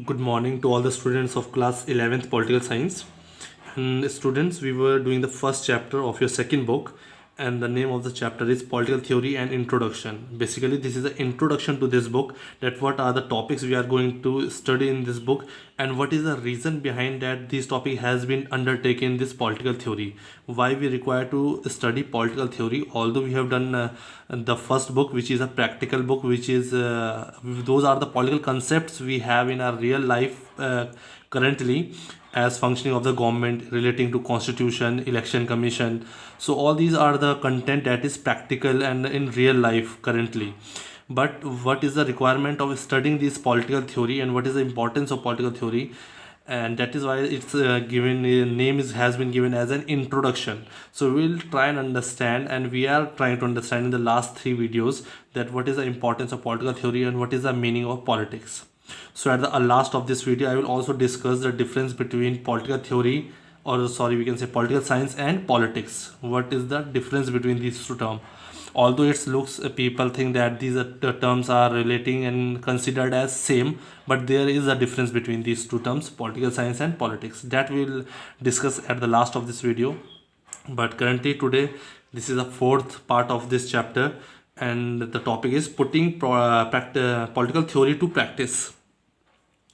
Good morning to all the students of class 11th political science. And students, we were doing the first chapter of your second book, and the name of the chapter is Political Theory and Introduction. Basically, this is an introduction to this book, that what are the topics we are going to study in this book, and what is the reason behind that this topic has been undertaken, this political theory. Why we require to study political theory, although we have done the first book, which is a practical book, which is those are the political concepts we have in our real life currently, as functioning of the government, relating to constitution, election commission. So all these are the content that is practical and in real life currently. But what is the requirement of studying this political theory, and what is the importance of political theory? And that is why it's given name has been given as an introduction. So we'll try and understand, and we are trying to understand in the last three videos, that what is the importance of political theory and what is the meaning of politics. So at the last of this video, I will also discuss the difference between political theory, or sorry, we can say political science, and politics. What is the difference between these two terms? Although it looks, people think that these terms are relating and considered as same, but there is a difference between these two terms, political science and politics, that we'll discuss at the last of this video. But currently today, this is the fourth part of this chapter, and the topic is putting political theory to practice.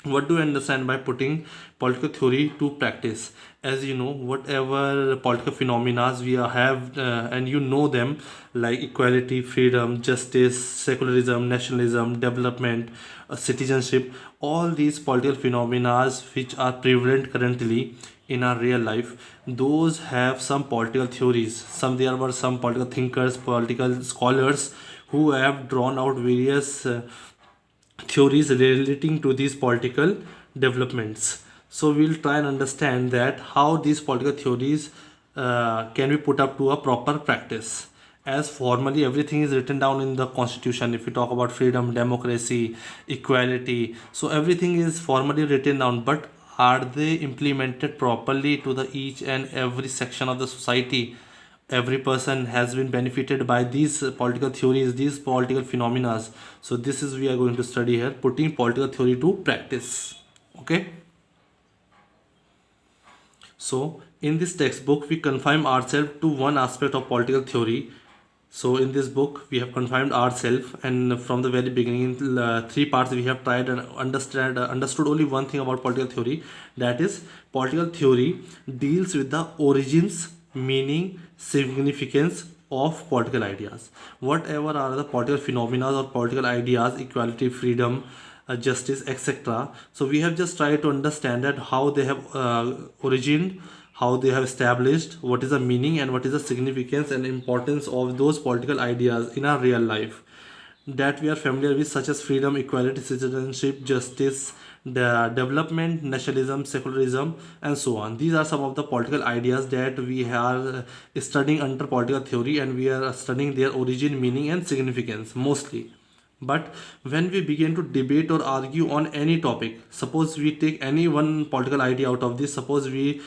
What do you understand by putting political theory to practice? As you know, whatever political phenomena we have, and you know them, like equality, freedom, justice, secularism, nationalism, development, citizenship, all these political phenomena which are prevalent currently in our real life, those have some political theories. There were some political thinkers, political scholars, who have drawn out various theories relating to these political developments. So we'll try and understand that how these political theories can be put up to a proper practice. As formally everything is written down in the constitution, if we talk about freedom, democracy, equality, so everything is formally written down, but are they implemented properly to the each and every section of the society? Every person has been benefited by these political theories, these political phenomena. So this is we are going to study here, putting political theory to practice. Okay, so in this textbook we confine ourselves to one aspect of political theory. So in this book we have confined ourselves, and from the very beginning, in three parts, we have tried and understood only one thing about political theory, that is political theory deals with the origins, meaning, significance of political ideas. Whatever are the political phenomena or political ideas, equality, freedom, justice, etc. So we have just tried to understand that how they have origined, how they have established, what is the meaning and what is the significance and importance of those political ideas in our real life that we are familiar with, such as freedom, equality, citizenship, justice, the development, nationalism, secularism, and so on. These are some of the political ideas that we are studying under political theory, and we are studying their origin, meaning, and significance mostly. But when we begin to debate or argue on any topic, suppose we take any one political idea out of this, suppose we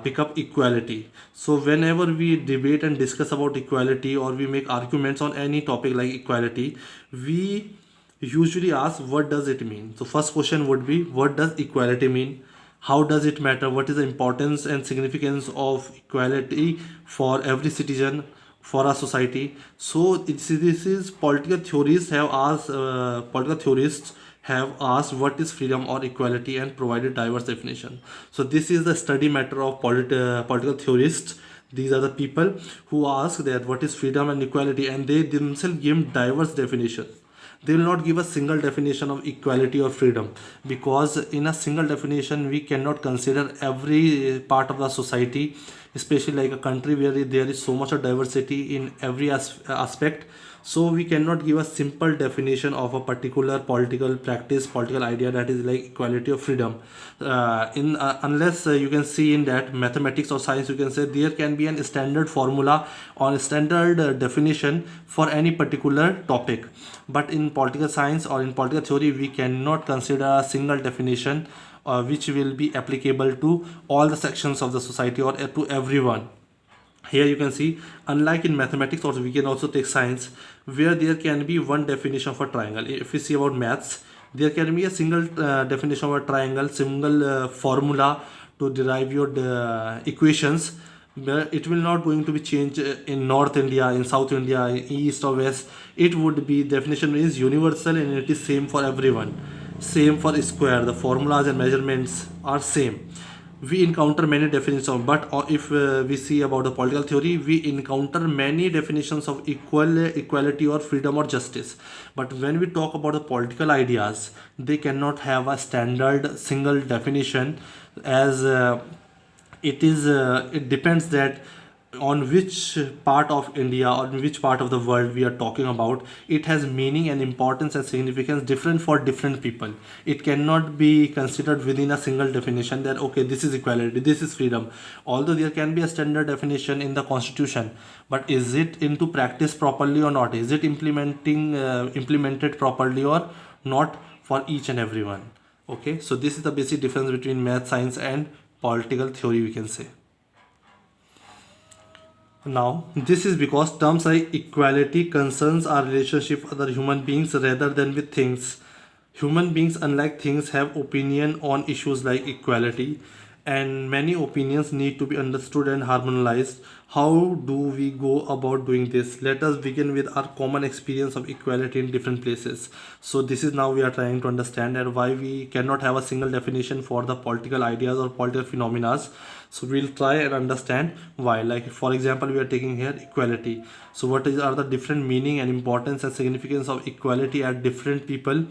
pick up equality. So whenever we debate and discuss about equality, or we make arguments on any topic like equality, we usually ask, what does it mean? So first question would be, what does equality mean? How does it matter? What is the importance and significance of equality for every citizen, for our society? So this is political theories have asked, political theorists have asked, what is freedom or equality, and provided diverse definition. So this is the study matter of political theorists. These are the people who ask that what is freedom and equality, and they themselves give diverse definition. They will not give a single definition of equality or freedom, because in a single definition we cannot consider every part of the society, especially like a country where there is so much of diversity in every aspect. So we cannot give a simple definition of a particular political practice, political idea, that is like equality or freedom. In Unless you can see in that mathematics or science, you can say there can be a standard formula or a standard definition for any particular topic. But in political science or in political theory, we cannot consider a single definition which will be applicable to all the sections of the society or to everyone. Here you can see, unlike in mathematics, or we can also take science, where there can be one definition for triangle. If we see about maths, There can be a single definition of a triangle, single formula to derive your equations, but it will not going to be changed in North India, in South India, East or West. It would be, definition is universal and it is same for everyone, same for square. The formulas and measurements are same. We encounter many definitions of, but if we see about the political theory, we encounter many definitions of equality or freedom or justice. But when we talk about the political ideas, they cannot have a standard single definition, as it depends that on which part of India or which part of the world we are talking about. It has meaning and importance and significance different for different people. It cannot be considered within a single definition that okay, this is equality, this is freedom. Although there can be a standard definition in the constitution, but is it into practice properly or not? Is it implemented properly or not for each and everyone? Okay, so this is the basic difference between math, science and political theory, we can say. Now, this is because terms like equality concerns our relationship with other human beings rather than with things. Human beings, unlike things, have opinion on issues like equality, and many opinions need to be understood and harmonized. How do we go about doing this? Let us begin with our common experience of equality in different places. So this is now we are trying to understand and why we cannot have a single definition for the political ideas or political phenomena. So we'll try and understand why. Like for example, we are taking here equality. So what are the different meaning and importance and significance of equality at different people?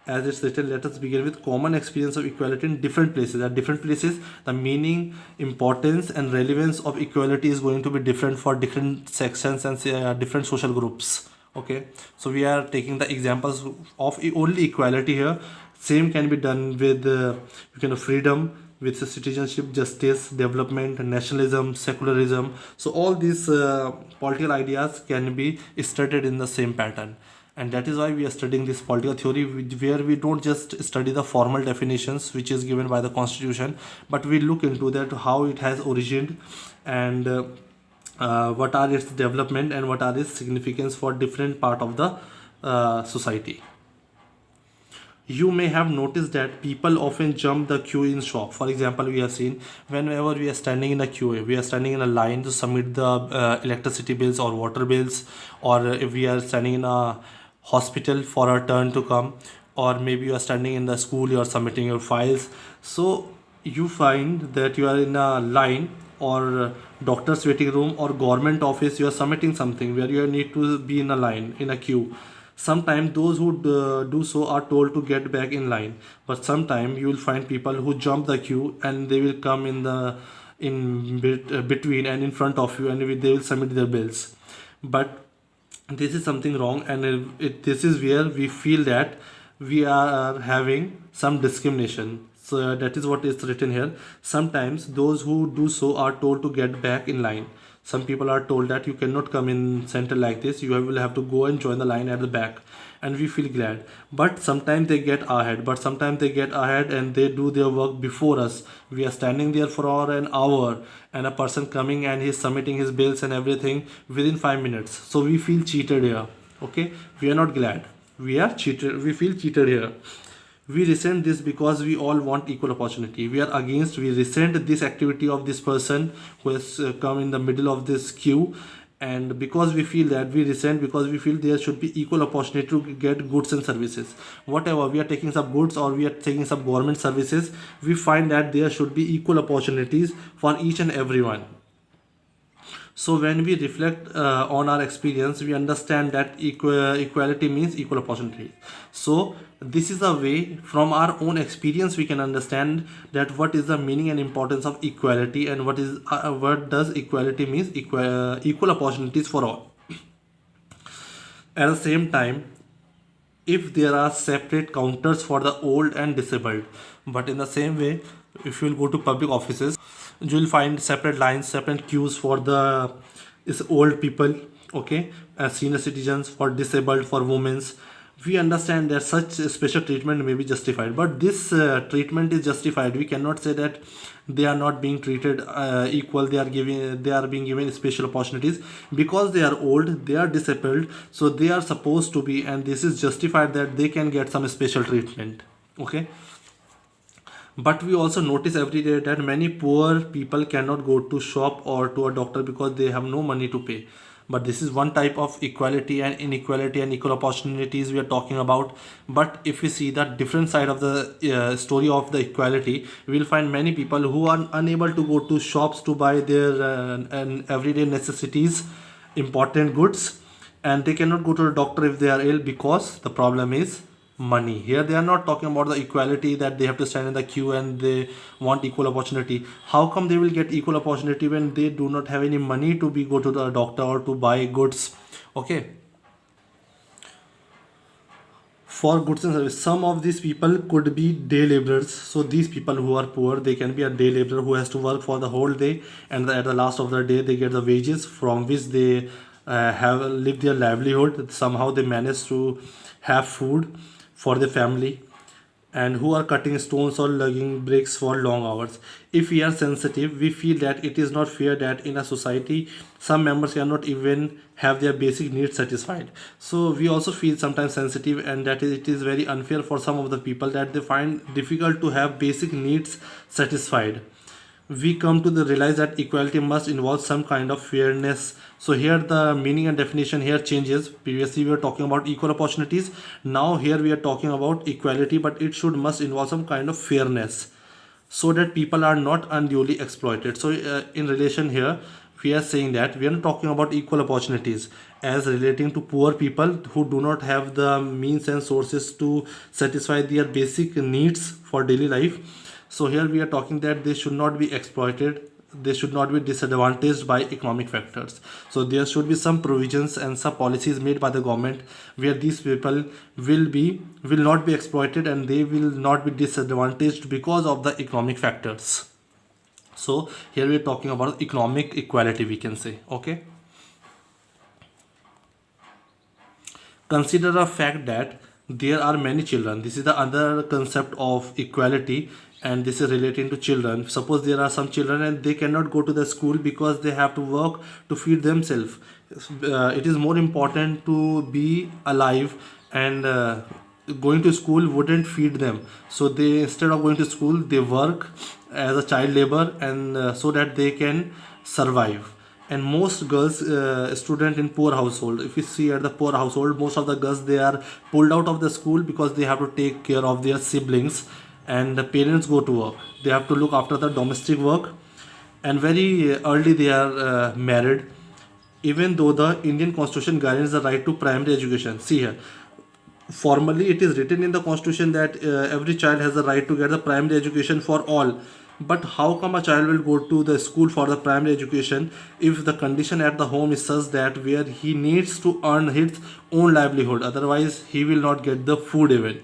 As it's written, let us begin with common experience of equality in different places. At different places, the meaning, importance and relevance of equality is going to be different for different sections and different social groups. Okay, so we are taking the examples of only equality here. Same can be done with freedom, with citizenship, justice, development, nationalism, secularism. So all these political ideas can be studied in the same pattern, and that is why we are studying this political theory, where we don't just study the formal definitions which is given by the constitution, but we look into that how it has originated, and what are its development and what are its significance for different part of the society. You may have noticed that people often jump the queue in shop. For example, we have seen whenever we are standing in a queue, we are standing in a line to submit the electricity bills or water bills, or if we are standing in a hospital for our turn to come, or maybe you are standing in the school, you are submitting your files. So you find that you are in a line, or doctor's waiting room or government office, you are submitting something where you need to be in a line, in a queue. Sometimes those who do so are told to get back in line, but sometimes you will find people who jump the queue and they will come between and in front of you, and they will submit their bills. But this is something wrong, and this is where we feel that we are having some discrimination. So that is what is written here. Sometimes those who do so are told to get back in line. Some people are told that you cannot come in center like this, you will have to go and join the line at the back, and we feel glad. But sometimes they get ahead and they do their work before us. We are standing there for an hour, and a person coming and he's submitting his bills and everything within 5 minutes. So we feel cheated here. Okay, we are not glad, we are cheated, we feel cheated here. We resent this because we all want equal opportunity. We resent this activity of this person who has come in the middle of this queue, and because we feel that, we resent because we feel there should be equal opportunity to get goods and services. Whatever we are taking some goods or we are taking some government services, we find that there should be equal opportunities for each and everyone. So when we reflect on our experience, we understand that equality means equal opportunity. So this is a way, from our own experience we can understand that what is the meaning and importance of equality, and what does equality means, equal opportunities for all. At the same time, if there are separate counters for the old and disabled, but in the same way, if you will go to public offices, you will find separate lines, separate queues for old people, okay, as senior citizens, for disabled, for women's, We understand that such special treatment may be justified, but this treatment is justified. We cannot say that they are not being treated equal. They are being given special opportunities because they are old, they are disabled, so they are supposed to be, and this is justified that they can get some special treatment. Okay. But we also notice every day that many poor people cannot go to shop or to a doctor because they have no money to pay. But this is one type of equality and inequality and equal opportunities we are talking about. But if we see the different side of the story of the equality, we will find many people who are unable to go to shops to buy their everyday necessities, important goods, and they cannot go to a doctor if they are ill because the problem is money. Here they are not talking about the equality that they have to stand in the queue and they want equal opportunity. How come they will get equal opportunity when they do not have any money to be go to the doctor or to buy goods? Okay. For goods and service, some of these people could be day laborers. So these people who are poor, they can be a day laborer who has to work for the whole day, and at the last of the day they get the wages from which they have lived their livelihood. Somehow they manage to have food for their family, and who are cutting stones or lugging bricks for long hours. If we are sensitive, we feel that it is not fair that in a society some members cannot even have their basic needs satisfied. So we also feel sometimes sensitive, and that it is very unfair for some of the people that they find difficult to have basic needs satisfied. We come to the realize that equality must involve some kind of fairness. So here the meaning and definition here changes. Previously we were talking about equal opportunities, now here we are talking about equality, but it should must involve some kind of fairness so that people are not unduly exploited. So in relation here we are saying that we are not talking about equal opportunities as relating to poor people who do not have the means and sources to satisfy their basic needs for daily life. So here we are talking that they should not be exploited, they should not be disadvantaged by economic factors. So there should be some provisions and some policies made by the government where these people will not be exploited and they will not be disadvantaged because of the economic factors. So here we are talking about economic equality, we can say. Okay. Consider a fact that there are many children. This is the other concept of equality, and this is relating to children. Suppose there are some children and they cannot go to the school because they have to work to feed themselves. It is more important to be alive, and going to school wouldn't feed them. So they, instead of going to school, they work as a child labor, and so that they can survive. And most girls student in poor household, if you see at the poor household, most of the girls, they are pulled out of the school because they have to take care of their siblings, and the parents go to work, they have to look after the domestic work, and very early they are married, even though the Indian constitution guarantees the right to primary education. See here, formally it is written in the constitution that every child has the right to get the primary education for all. But how come a child will go to the school for the primary education if the condition at the home is such that where he needs to earn his own livelihood, otherwise he will not get the food even.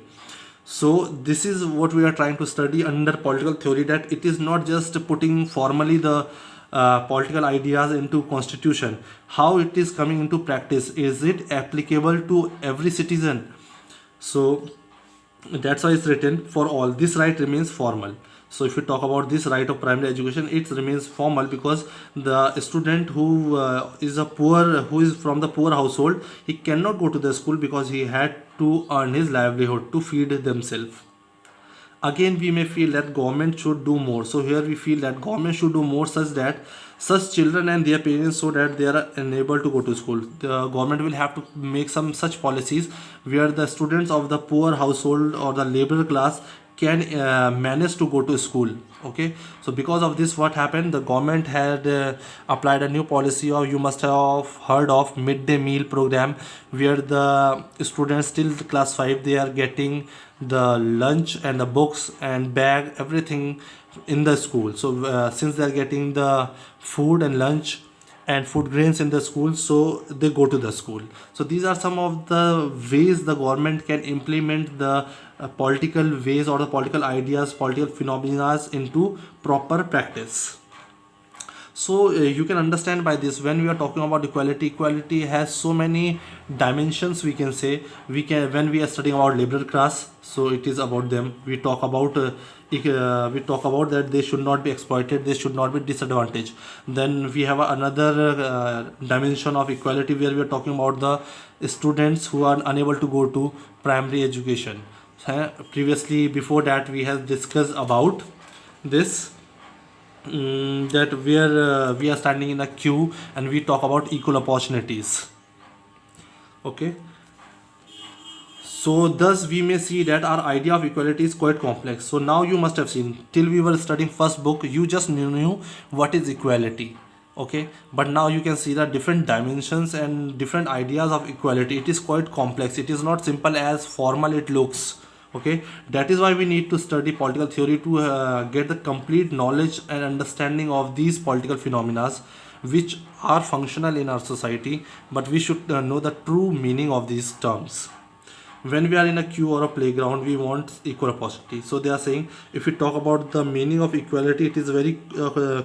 So this is what we are trying to study under political theory, that it is not just putting formally the political ideas into constitution, how it is coming into practice, is it applicable to every citizen. So that's why it's written for all. This right remains formal. So if you talk about this right of primary education, it remains formal because the student who who is from the poor household, he cannot go to the school because he had to earn his livelihood to feed themselves. Again, we may feel that government should do more. So here we feel that government should do more such that such children and their parents, so that they are enabled to go to school. The government will have to make some such policies where the students of the poor household or the labor class can manage to go to school. Okay. So because of this, what happened, the government had applied a new policy, or you must have heard of midday meal program, where the students till class 5, they are getting the lunch and the books and bag, everything in the school. So since they are getting the food and lunch and food grains in the school, so they go to the school. So these are some of the ways the government can implement the political ways or the political ideas, political phenomena into proper practice. So you can understand by this, when we are talking about equality has so many dimensions. We can say, when we are studying about liberal class, so it is about them. We talk about that they should not be exploited, they should not be disadvantaged. Then we have another dimension of equality where we are talking about the students who are unable to go to primary education. Previously, before that, we have discussed about this, that where we are standing in a queue and we talk about equal opportunities. Okay, so thus we may see that our idea of equality is quite complex. So now you must have seen, till we were studying first book, you just knew what is equality. Okay, but now you can see the different dimensions and different ideas of equality. It is quite complex, it is not simple as formal it looks. Okay, that is why we need to study political theory to get the complete knowledge and understanding of these political phenomena which are functional in our society, but we should know the true meaning of these terms. When we are in a queue or a playground, we want equal opportunity. So they are saying, if we talk about the meaning of equality, it is very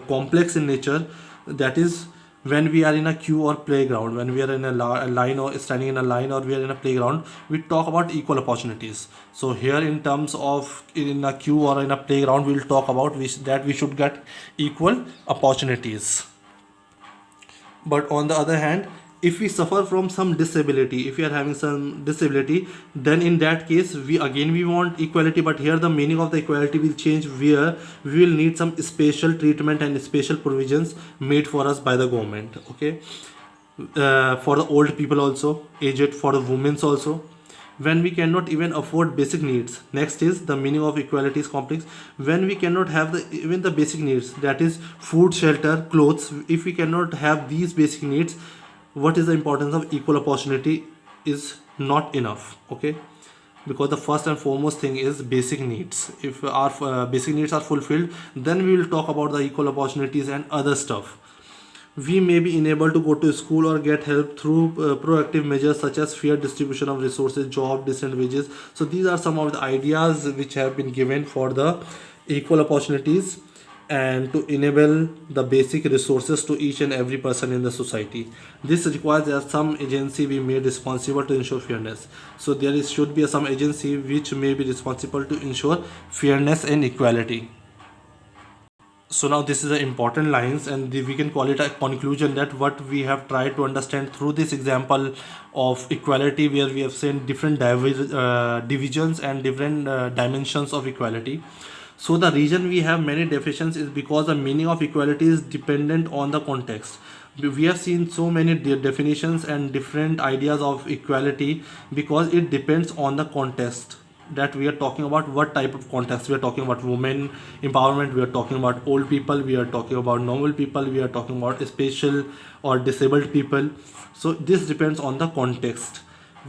complex in nature. That is, when we are in a queue or playground, when we are in a line or standing in a line, or we are in a playground, we talk about equal opportunities. So here, in terms of in a queue or in a playground, we will talk about that we should get equal opportunities. But on the other hand, if we suffer from some disability, if we are having some disability, then in that case we want equality. But here the meaning of the equality will change, where we will need some special treatment and special provisions made for us by the government. Okay, for the old people also, aged, for the women also, when we cannot even afford basic needs. Next is the meaning of equality is complex. When we cannot have even the basic needs, that is food, shelter, clothes, if we cannot have these basic needs, what is the importance of equal opportunity is not enough. Okay, because the first and foremost thing is basic needs. If our basic needs are fulfilled, then we will talk about the equal opportunities and other stuff. We may be unable to go to school or get help through proactive measures such as fair distribution of resources, job, decent wages. So these are some of the ideas which have been given for the equal opportunities and to enable the basic resources to each and every person in the society. This requires that some agency be made responsible to ensure fairness. So should be some agency which may be responsible to ensure fairness and equality. So now this is the important lines, and we can call it a conclusion, that what we have tried to understand through this example of equality, where we have seen different divisions and different dimensions of equality. So the reason we have many definitions is because the meaning of equality is dependent on the context. We have seen so many definitions and different ideas of equality because it depends on the context that we are talking about. What type of context we are talking about? Women empowerment, we are talking about old people, we are talking about normal people, we are talking about special or disabled people. So this depends on the context.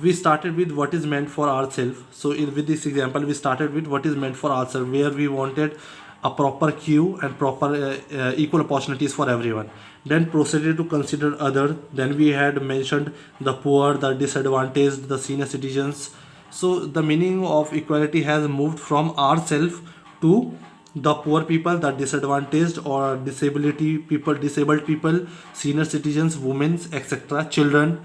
We started with what is meant for ourselves. So with this example, we started with what is meant for ourselves, where we wanted a proper queue and proper equal opportunities for everyone. Then proceeded to consider other. Then we had mentioned the poor, the disadvantaged, the senior citizens. So the meaning of equality has moved from ourselves to the poor people, the disadvantaged or disabled people, senior citizens, women, etc., children.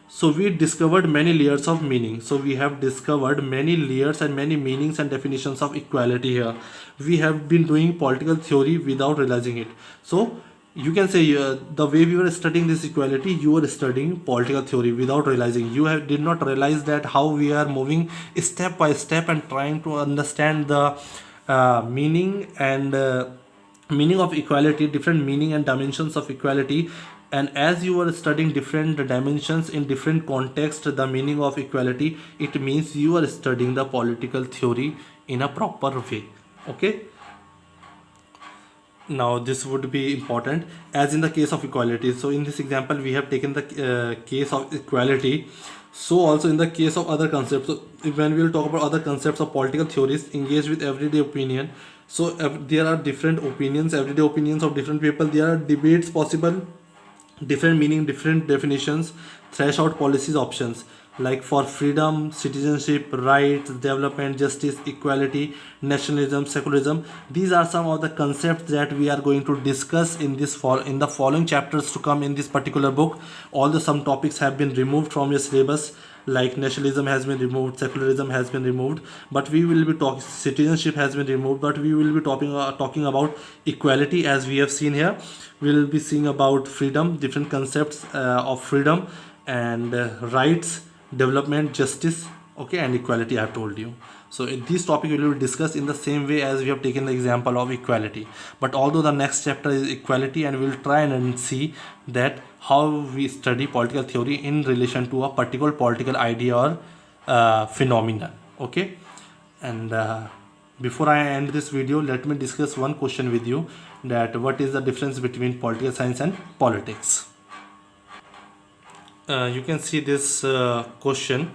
So we discovered many layers of meaning. So we have discovered many layers and many meanings and definitions of equality here. We have been doing political theory without realizing it. So you can say the way we were studying this equality, you were studying political theory without realizing. Did not realize that how we are moving step by step and trying to understand the meaning and meaning of equality, different meaning and dimensions of equality. And as you are studying different dimensions in different context, the meaning of equality, it means you are studying the political theory in a proper way. Okay, now this would be important as in the case of equality. So in this example we have taken the case of equality. So also in the case of other concepts, so when we will talk about other concepts of political theories engaged with everyday opinion. So there are different opinions, everyday opinions of different people. There are debates possible, different meaning, different definitions, threshold policies, options. like for freedom, citizenship, rights, development, justice, equality, nationalism, secularism. These are some of the concepts that we are going to discuss in in the following chapters to come in this particular book. Although some topics have been removed from your syllabus, like nationalism has been removed, secularism has been removed, but we will be talking, citizenship has been removed, but we will be talking about equality. As we have seen here, we will be seeing about freedom, different concepts of freedom, and rights, development, justice, okay, and equality I have told you. So this topic will be discussed in the same way as we have taken the example of equality, but although the next chapter is equality, and we will try and see that how we study political theory in relation to a particular political idea or phenomenon, okay. And before I end this video, let me discuss one question with you, that what is the difference between political science and politics. You can see this question,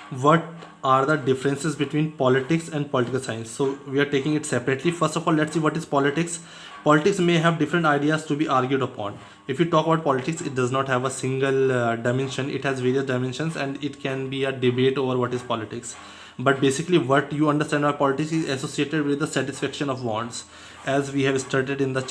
what are the differences between politics and political science. So we are taking it separately. First of all, let's see what is politics. Politics may have different ideas to be argued upon. If you talk about politics, it does not have a single dimension, it has various dimensions, and it can be a debate over what is politics. But basically what you understand by politics is associated with the satisfaction of wants, as we have studied in the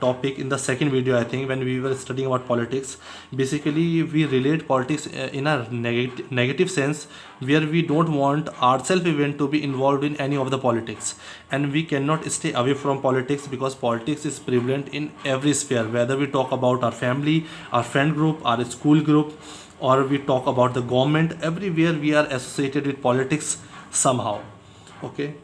topic in the second video, I think, when we were studying about politics. Basically we relate politics in a negative sense, where we don't want ourselves even to be involved in any of the politics, and we cannot stay away from politics, because politics is prevalent in every sphere, whether we talk about our family, our friend group, our school group, or we talk about the government. Everywhere we are associated with politics somehow, okay.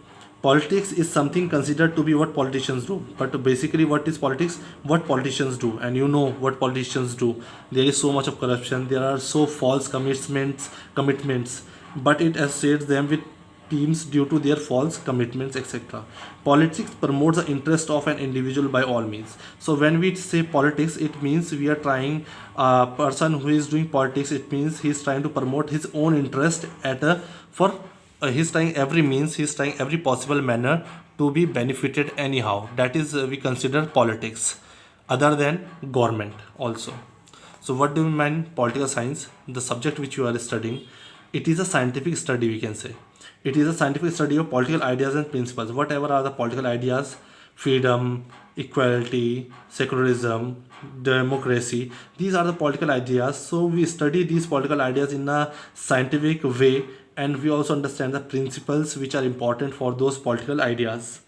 Politics is something considered to be what politicians do, but basically what is politics? What politicians do, and you know what politicians do. There is so much of corruption, there are so false commitments, but it associates them with teams due to their false commitments, etc. Politics promotes the interest of an individual by all means. So when we say politics, it means we are trying, a person who is doing politics, it means he is trying to promote his own interest at a for he's trying every means, he's trying every possible manner to be benefited anyhow. That is we consider politics, other than government also. So what do we mean political science? The subject which you are studying, it is a scientific study, we can say. It is a scientific study of political ideas and principles. Whatever are the political ideas, freedom, equality, secularism, democracy, these are the political ideas. So we study these political ideas in a scientific way, and we also understand the principles which are important for those political ideas.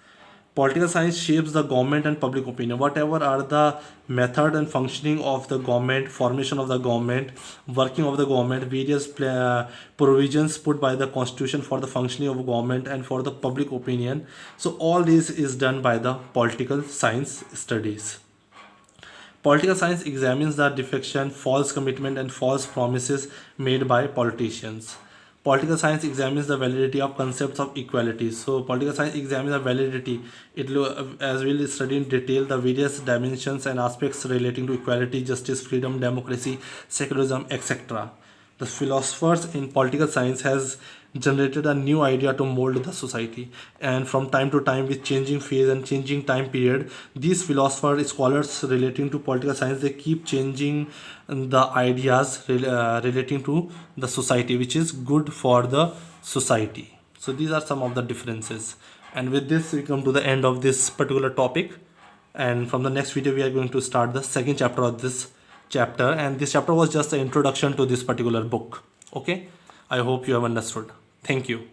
Political science shapes the government and public opinion. Whatever are the method and functioning of the government, formation of the government, working of the government, various provisions put by the constitution for the functioning of government and for the public opinion. So all this is done by the political science studies. Political science examines the defection, false commitment, and false promises made by politicians. Political science examines the validity of concepts of equality. So political science examines the validity. As we'll study in detail the various dimensions and aspects relating to equality, justice, freedom, democracy, secularism, etc. The philosophers in political science has generated a new idea to mold the society, and from time to time, with changing phase and changing time period, these philosophers, scholars relating to political science, they keep changing the ideas relating to the society, which is good for the society. So these are some of the differences, and with this we come to the end of this particular topic, and from the next video we are going to start the second chapter of this chapter, and this chapter was just the introduction to this particular book, okay. I hope you have understood. Thank you.